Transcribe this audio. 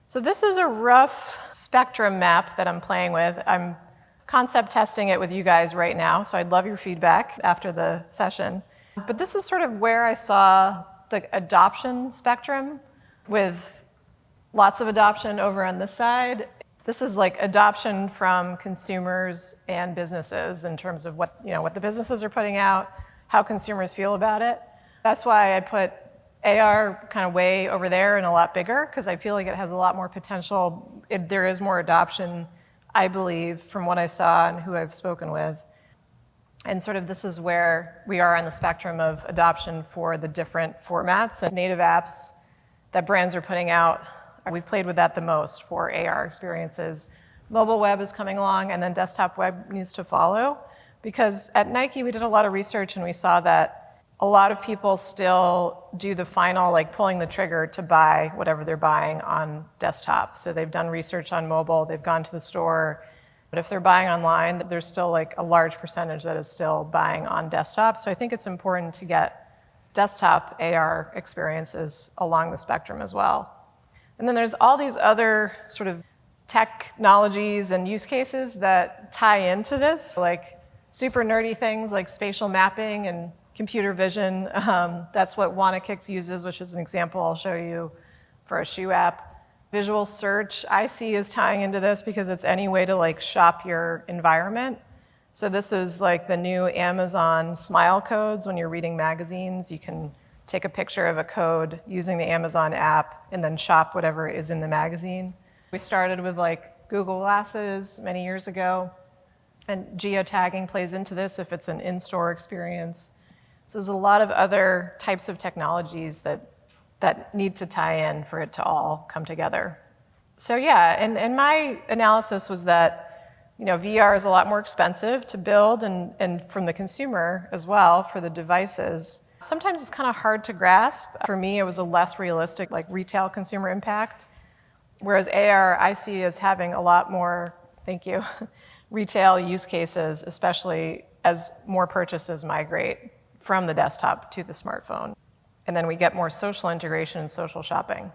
So this is a rough spectrum map that I'm playing with. I'm concept testing it with you guys right now, so I'd love your feedback after the session. But this is sort of where I saw the adoption spectrum, with lots of adoption over on this side. This is like adoption from consumers and businesses in terms of what the businesses are putting out, how consumers feel about it. That's why I put AR kind of way over there and a lot bigger, because I feel like it has a lot more potential. There is more adoption, I believe, from what I saw and who I've spoken with. And sort of this is where we are on the spectrum of adoption for the different formats and native apps that brands are putting out. We've played with that the most for AR experiences. Mobile web is coming along, and then desktop web needs to follow. Because at Nike, we did a lot of research, and we saw that a lot of people still do the final, like pulling the trigger to buy whatever they're buying on desktop. So they've done research on mobile, they've gone to the store, but if they're buying online, there's still like a large percentage that is still buying on desktop. So I think it's important to get desktop AR experiences along the spectrum as well. And then there's all these other sort of technologies and use cases that tie into this, like super nerdy things like spatial mapping and computer vision. That's what WannaKicks uses, which is an example I'll show you for a shoe app. Visual search, I see is tying into this because it's any way to like shop your environment. So this is like the new Amazon smile codes. When you're reading magazines, you can take a picture of a code using the Amazon app and then shop whatever is in the magazine. We started with like Google Glasses many years ago, and geotagging plays into this if it's an in-store experience. So there's a lot of other types of technologies that need to tie in for it to all come together. So yeah, and my analysis was that VR is a lot more expensive to build and from the consumer as well for the devices. Sometimes it's kind of hard to grasp. For me, it was a less realistic like retail consumer impact, whereas AR I see as having a lot more, thank you, retail use cases, especially as more purchases migrate from the desktop to the smartphone. And then we get more social integration and social shopping.